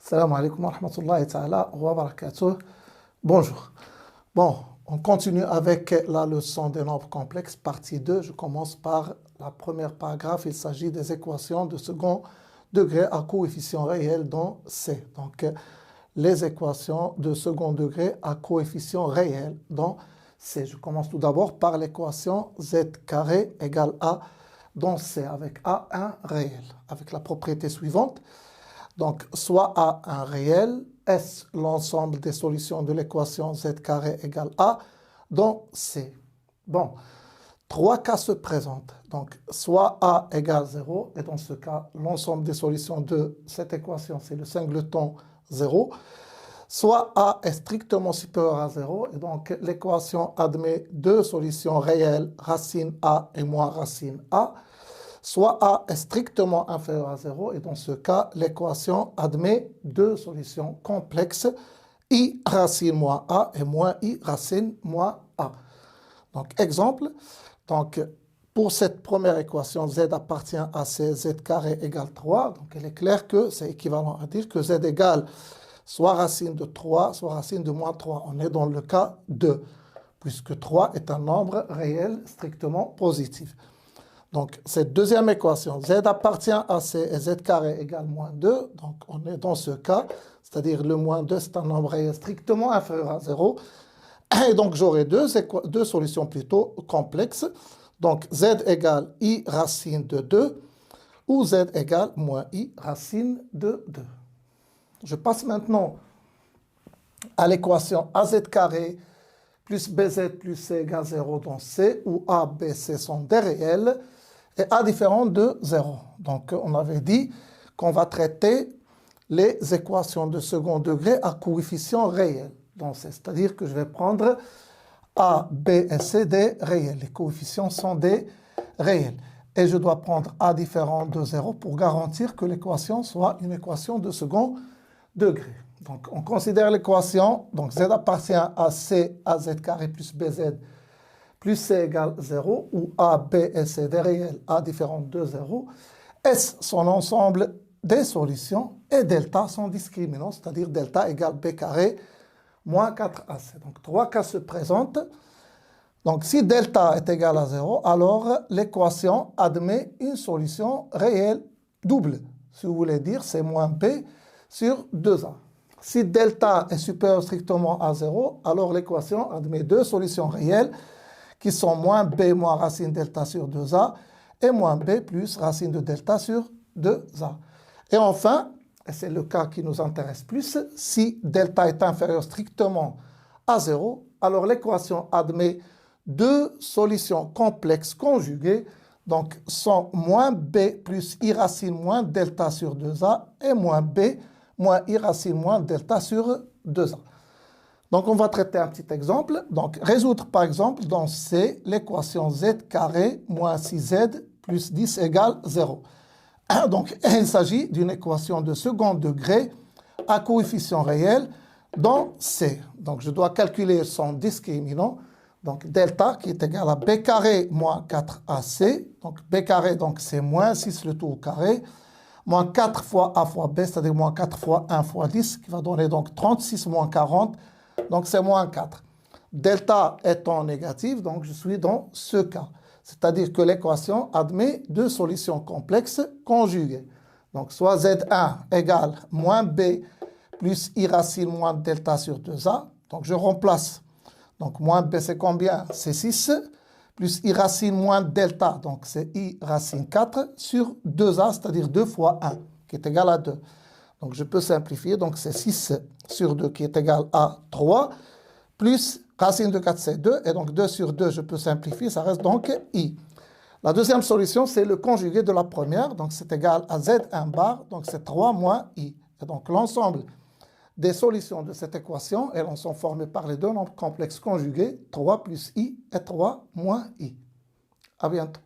Salam alaikum wa rahmatullahi ta'ala wa barakatuh. Bonjour. Bon, on continue avec la leçon des nombres complexes, partie 2. Je commence par la première paragraphe. Il s'agit des équations de second degré à coefficient réel dans C. Donc, les équations de second degré à coefficient réel dans C. Je commence tout d'abord par l'équation z carré égale A dans C, avec A un réel, avec la propriété suivante. Donc, soit A un réel, est l'ensemble des solutions de l'équation z carré égale A dans C. Bon, trois cas se présentent. Donc, soit A égale 0, et dans ce cas, l'ensemble des solutions de cette équation, c'est le singleton 0. Soit A est strictement supérieur à 0, et donc l'équation admet deux solutions réelles, racine A et moins racine A. Soit A est strictement inférieur à 0, et dans ce cas, l'équation admet deux solutions complexes, I racine moins A et moins I racine moins A. Donc, exemple, donc, pour cette première équation, Z appartient à C, Z carré égale 3. Donc, il est clair que c'est équivalent à dire que Z égale soit racine de 3, soit racine de moins 3. On est dans le cas 2, puisque 3 est un nombre réel strictement positif. Donc, cette deuxième équation, Z appartient à C et Z carré égale moins 2. Donc, on est dans ce cas, c'est-à-dire le moins 2, c'est un nombre réel strictement inférieur à 0. Et donc, j'aurai deux solutions plutôt complexes. Donc, Z égale I racine de 2 ou Z égale moins I racine de 2. Je passe maintenant à l'équation AZ carré plus BZ plus C égale 0 dans C, où A, B, C sont des réels et A différent de 0. Donc, on avait dit qu'on va traiter les équations de second degré à coefficient réel. C'est-à-dire que je vais prendre A, B et C des réels. Les coefficients sont des réels. Et je dois prendre A différent de 0 pour garantir que l'équation soit une équation de second degré. Donc, on considère l'équation, donc Z appartient à C, AZ carré plus BZ plus C égale 0, où A, B et C des réels, A différent de 0. S sont l'ensemble des solutions et delta sont discriminants, c'est-à-dire delta égale B carré moins 4AC. Donc, trois cas se présentent. Donc, si delta est égal à 0, alors l'équation admet une solution réelle double. Si vous voulez dire, c'est moins B sur 2A. Si delta est supérieur strictement à 0, alors l'équation admet deux solutions réelles qui sont moins B moins racine delta sur 2A et moins B plus racine de delta sur 2A. Et enfin, et c'est le cas qui nous intéresse plus, si delta est inférieur strictement à 0, alors l'équation admet deux solutions complexes conjuguées, donc sont moins B plus I racine moins delta sur 2A et moins B moins I racine moins delta sur 2A. Donc, on va traiter un petit exemple. Donc, résoudre par exemple dans C l'équation Z carré moins 6Z plus 10 égale 0. Donc, il s'agit d'une équation de second degré à coefficient réel dans C. Donc, je dois calculer son discriminant. Donc, delta qui est égal à B carré moins 4AC. Donc, B carré, donc c'est moins 6 le tout au carré. Moins 4 fois A fois B, c'est-à-dire moins 4 fois 1 fois 10, qui va donner donc 36 moins 40. Donc, c'est moins 4. Delta étant négatif, donc je suis dans ce cas. C'est-à-dire que l'équation admet deux solutions complexes conjuguées. Donc, soit Z1 égale moins B plus I racine moins delta sur 2A. Donc, je remplace. Donc, moins B, c'est combien? C'est 6. Plus I racine moins delta. Donc, c'est I racine 4 sur 2A, c'est-à-dire 2 fois 1, qui est égal à 2. Donc, je peux simplifier. Donc, c'est 6 sur 2 qui est égal à 3. Plus racine de 4, c'est 2. Et donc, 2 sur 2, je peux simplifier. Ça reste donc I. La deuxième solution, c'est le conjugué de la première. Donc, c'est égal à Z1 bar. Donc, c'est 3 moins I. Et donc, l'ensemble des solutions de cette équation, elles sont formées par les deux nombres complexes conjugués, 3 plus I et 3 moins I. À bientôt.